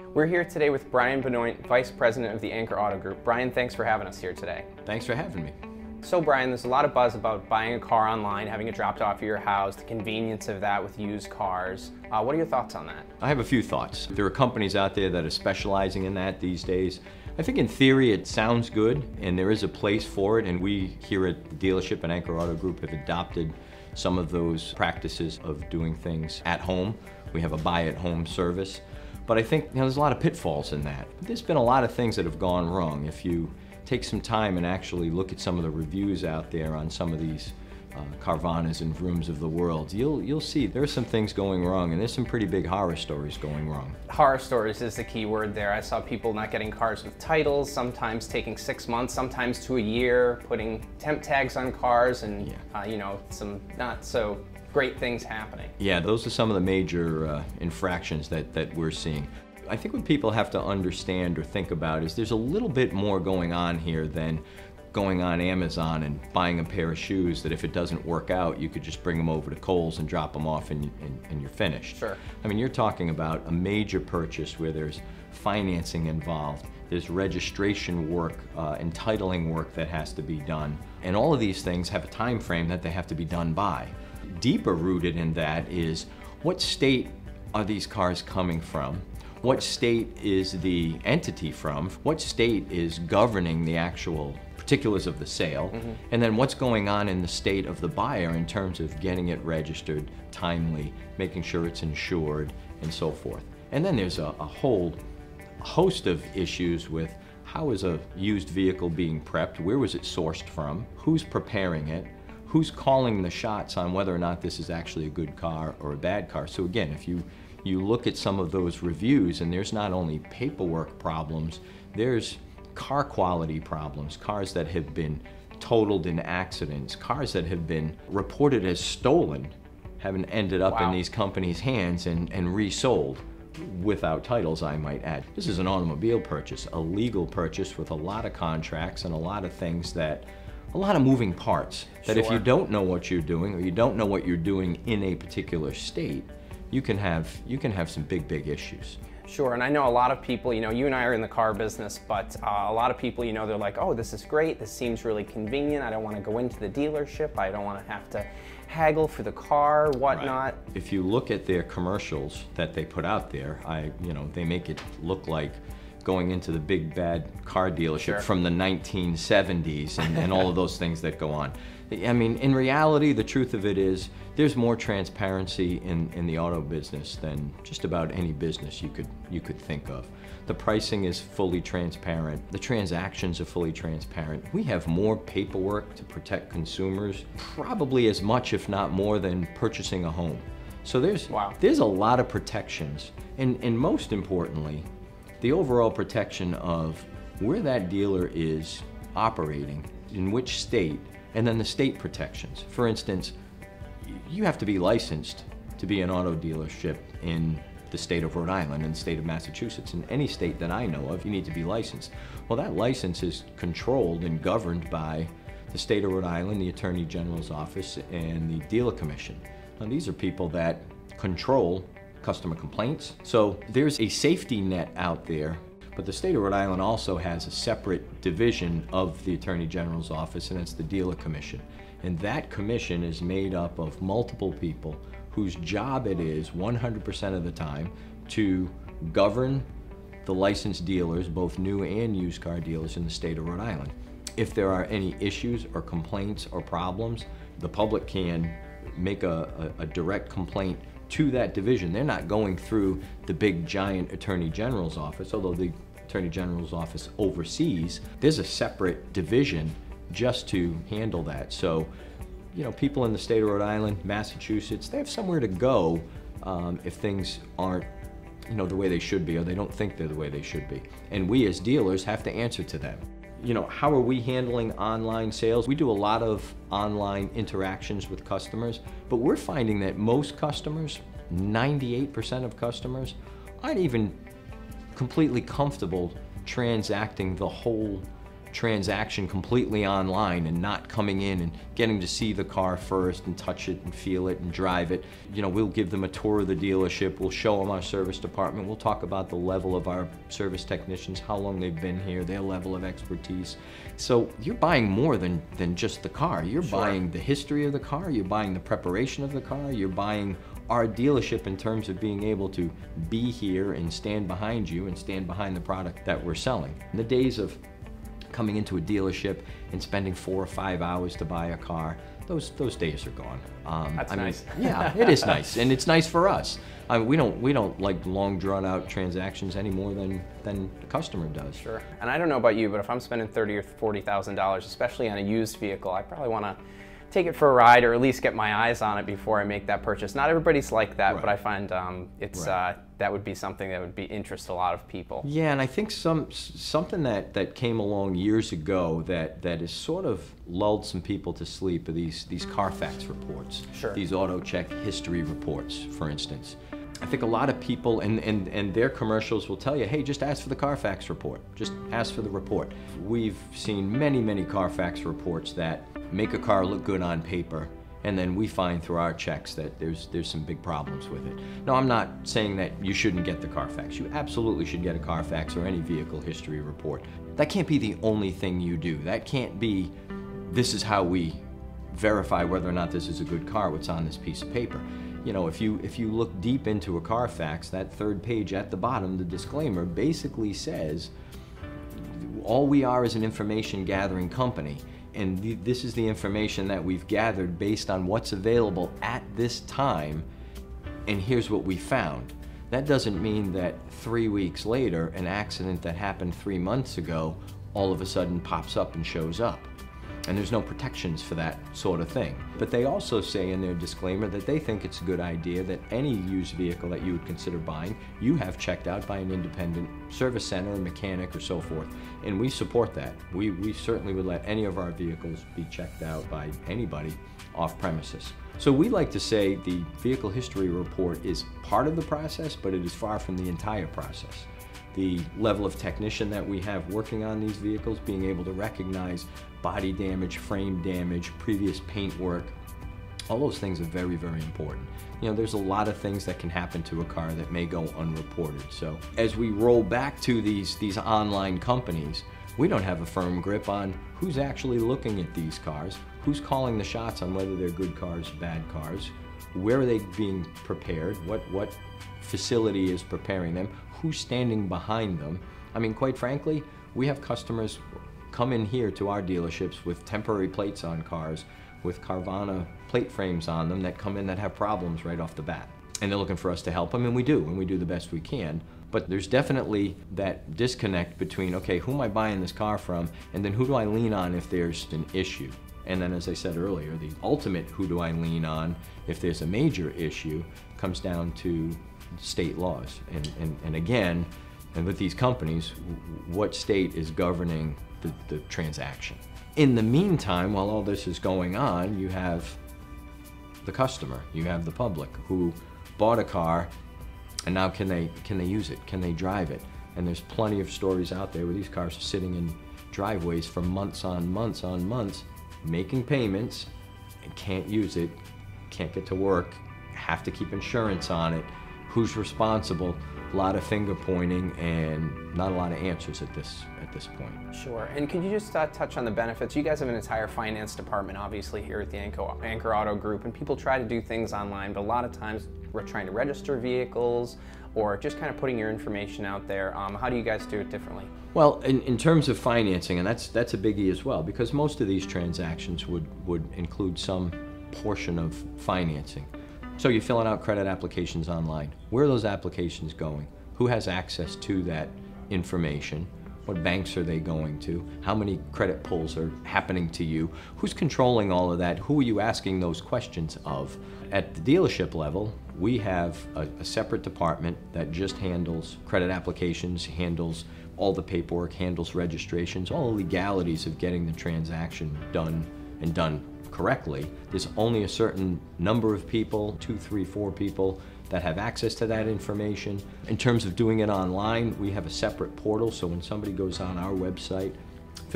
We're here today with Brian Benoit, Vice President of the Anchor Auto Group. Brian, thanks for having us here today. Thanks for having me. So Brian, there's a lot of buzz about buying a car online, having it dropped off at your house, the convenience of that with used cars. What are your thoughts on that? I have a few thoughts. There are companies out there that are specializing in that these days. I think in theory it sounds good and there is a place for it, and we here at the dealership and Anchor Auto Group have adopted some of those practices of doing things at home. We have a buy-at-home service. But I think there's a lot of pitfalls in that. There's been a lot of things that have gone wrong. If you take some time and actually look at some of the reviews out there on some of these Carvanas and Vrooms of the world, you'll see there's some things going wrong, and there's some pretty big horror stories going wrong. Horror stories is the key word there. I saw people not getting cars with titles, sometimes taking 6 months, sometimes to a year, putting temp tags on cars, and some not so great things happening. Yeah, those are some of the major infractions that we're seeing. I think what people have to understand or think about is there's a little bit more going on here than going on Amazon and buying a pair of shoes that if it doesn't work out, you could just bring them over to Kohl's and drop them off and you're finished. Sure. I mean, you're talking about a major purchase where there's financing involved, there's registration work, entitling work that has to be done, and all of these things have a time frame that they have to be done by. Deeper rooted in that is, what state are these cars coming from? What state is the entity from? What state is governing the actual particulars of the sale? And then what's going on in the state of the buyer in terms of getting it registered timely, making sure it's insured, and so forth. And then there's a whole host of issues with how is a used vehicle being prepped, where was it sourced from, who's preparing it, who's calling the shots on whether or not this is actually a good car or a bad car. So again, if you look at some of those reviews, and there's not only paperwork problems, there's car quality problems, cars that have been totaled in accidents, cars that have been reported as stolen, haven't ended up in these companies' hands and resold without titles, I might add. This is an automobile purchase, a legal purchase with a lot of contracts and a lot of things that a lot of moving parts that if you don't know what you're doing, or you don't know what you're doing in a particular state, you can have some big issues. Sure, and I know a lot of people, you and I are in the car business, but a lot of people, they're like, oh, this is great, this seems really convenient, I don't want to go into the dealership, I don't want to have to haggle for the car, whatnot. Right. If you look at their commercials that they put out there, they make it look like going into the big bad car dealership from the 1970s and all of those things that go on. I mean, in reality, the truth of it is there's more transparency in the auto business than just about any business you could think of. The pricing is fully transparent. The transactions are fully transparent. We have more paperwork to protect consumers, probably as much, if not more, than purchasing a home. So there's a lot of protections, and most importantly, the overall protection of where that dealer is operating, in which state, and then the state protections. For instance, you have to be licensed to be an auto dealership in the state of Rhode Island, in the state of Massachusetts. In any state that I know of, you need to be licensed. Well, that license is controlled and governed by the state of Rhode Island, the Attorney General's office, and the Dealer Commission. Now, these are people that control customer complaints. So there's a safety net out there, but the state of Rhode Island also has a separate division of the Attorney General's office, and it's the Dealer Commission. And that commission is made up of multiple people whose job it is 100% of the time to govern the licensed dealers, both new and used car dealers in the state of Rhode Island. If there are any issues or complaints or problems, the public can make a direct complaint to that division. They're not going through the big giant Attorney General's office, although the Attorney General's office oversees. There's a separate division just to handle that. So, people in the state of Rhode Island, Massachusetts, they have somewhere to go if things aren't, the way they should be, or they don't think they're the way they should be. And we as dealers have to answer to them. How are we handling online sales? We do a lot of online interactions with customers, but we're finding that most customers, 98% of customers, aren't even completely comfortable transacting the whole transaction completely online and not coming in and getting to see the car first and touch it and feel it and drive it. You know, we'll give them a tour of the dealership, we'll show them our service department, we'll talk about the level of our service technicians, how long they've been here, their level of expertise. So you're buying more than just the car. You're buying the history of the car, you're buying the preparation of the car, you're buying our dealership in terms of being able to be here and stand behind you and stand behind the product that we're selling. In the days of coming into a dealership and spending 4 or 5 hours to buy a car, those days are gone. That's nice. Yeah, it is nice, and it's nice for us. We don't like long drawn out transactions any more than the customer does. Sure. And I don't know about you, but if I'm spending $30,000 or $40,000, especially on a used vehicle, I probably want to take it for a ride or at least get my eyes on it before I make that purchase. Not everybody's like that, but I find that would be something that would be interest a lot of people. Yeah, and I think something that came along years ago that has sort of lulled some people to sleep are these Carfax reports. Sure. These auto check history reports, for instance. I think a lot of people and their commercials will tell you, hey, just ask for the Carfax report. Just ask for the report. We've seen many Carfax reports that make a car look good on paper, and then we find through our checks that there's some big problems with it. No, I'm not saying that you shouldn't get the Carfax. You absolutely should get a Carfax or any vehicle history report. That can't be the only thing you do. That can't be, this is how we verify whether or not this is a good car, what's on this piece of paper. You know, if you look deep into a Carfax, that third page at the bottom, the disclaimer basically says, all we are is an information gathering company, and this is the information that we've gathered based on what's available at this time, and here's what we found. That doesn't mean that 3 weeks later, an accident that happened 3 months ago all of a sudden pops up and shows up. And there's no protections for that sort of thing. But they also say in their disclaimer that they think it's a good idea that any used vehicle that you would consider buying, you have checked out by an independent service center, a mechanic, or so forth. And we support that. We certainly would let any of our vehicles be checked out by anybody off premises. So we like to say the vehicle history report is part of the process, but it is far from the entire process. The level of technician that we have working on these vehicles, being able to recognize body damage, frame damage, previous paint work, all those things are very important. You know, there's a lot of things that can happen to a car that may go unreported. So as we roll back to these online companies, we don't have a firm grip on who's actually looking at these cars, who's calling the shots on whether they're good cars, bad cars, where are they being prepared, what facility is preparing them, who's standing behind them. I mean, quite frankly, we have customers come in here to our dealerships with temporary plates on cars, with Carvana plate frames on them that come in that have problems right off the bat. And they're looking for us to help them, and we do the best we can. But there's definitely that disconnect between, okay, who am I buying this car from, and then who do I lean on if there's an issue? And then, as I said earlier, the ultimate who do I lean on if there's a major issue comes down to state laws. And again, and with these companies, what state is governing the transaction? In the meantime, while all this is going on, you have the customer, you have the public who bought a car, and now can they use it? Can they drive it? And there's plenty of stories out there where these cars are sitting in driveways for months on months on months, making payments, and can't use it, can't get to work, have to keep insurance on it. Who's responsible? A lot of finger pointing and not a lot of answers at this point. Sure. And could you just touch on the benefits? You guys have an entire finance department, obviously, here at the Anchor Auto Group, and people try to do things online, but a lot of times we're trying to register vehicles or just kind of putting your information out there. How do you guys do it differently? Well, in terms of financing, and that's a biggie as well, because most of these transactions would include some portion of financing. So you're filling out credit applications online. Where are those applications going? Who has access to that information? What banks are they going to? How many credit pulls are happening to you? Who's controlling all of that? Who are you asking those questions of? At the dealership level, we have a separate department that just handles credit applications, handles all the paperwork, handles registrations, all the legalities of getting the transaction done and done correctly. There's only a certain number of people, 2, 3, 4 people, that have access to that information. In terms of doing it online, we have a separate portal, so when somebody goes on our website,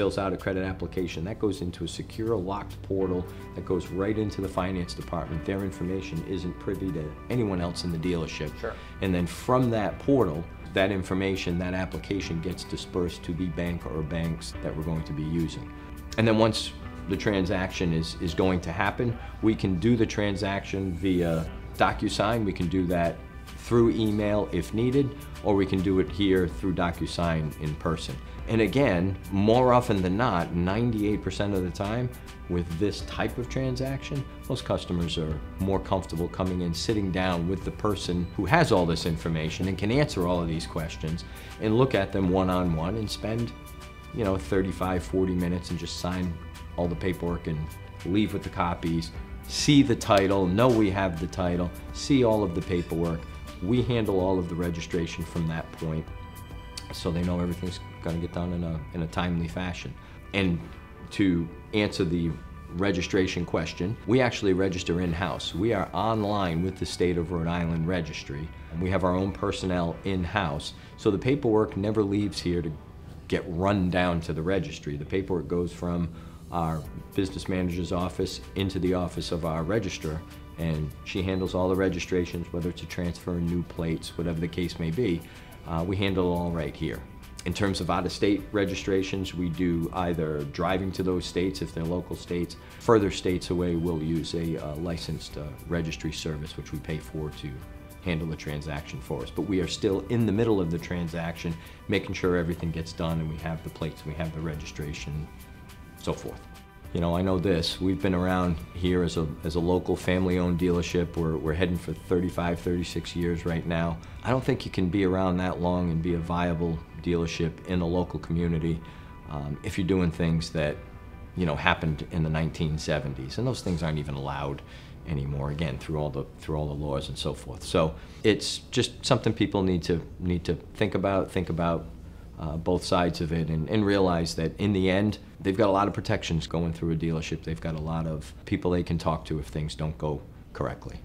fills out a credit application. That goes into a secure locked portal that goes right into the finance department. Their information isn't privy to anyone else in the dealership. Sure. And then from that portal, that information, that application gets dispersed to the bank or banks that we're going to be using. And then once the transaction is going to happen, we can do the transaction via DocuSign. We can do that through email if needed, or we can do it here through DocuSign in person. And again, more often than not, 98% of the time with this type of transaction, most customers are more comfortable coming in, sitting down with the person who has all this information and can answer all of these questions and look at them one-on-one and spend, 35, 40 minutes and just sign all the paperwork and leave with the copies, see the title, know we have the title, see all of the paperwork. We handle all of the registration from that point, so they know everything's going to get done in a timely fashion. And to answer the registration question, we actually register in-house. We are online with the State of Rhode Island Registry, and we have our own personnel in-house, so the paperwork never leaves here to get run down to the registry. The paperwork goes from our business manager's office into the office of our registrar, and she handles all the registrations, whether it's a transfer, new plates, whatever the case may be. We handle it all right here. In terms of out-of-state registrations, we do either driving to those states if they're local states. Further states away, we'll use a licensed registry service, which we pay for to handle the transaction for us. But we are still in the middle of the transaction, making sure everything gets done and we have the plates, we have the registration, so forth. I know this, we've been around here as a local family-owned dealership. We're heading for 35, 36 years right now. I don't think you can be around that long and be a viable dealership in a local community if you're doing things that, happened in the 1970s. And those things aren't even allowed anymore, again, through all the laws and so forth. So it's just something people need to think about both sides of it, and realize that in the end, they've got a lot of protections going through a dealership. They've got a lot of people they can talk to if things don't go correctly.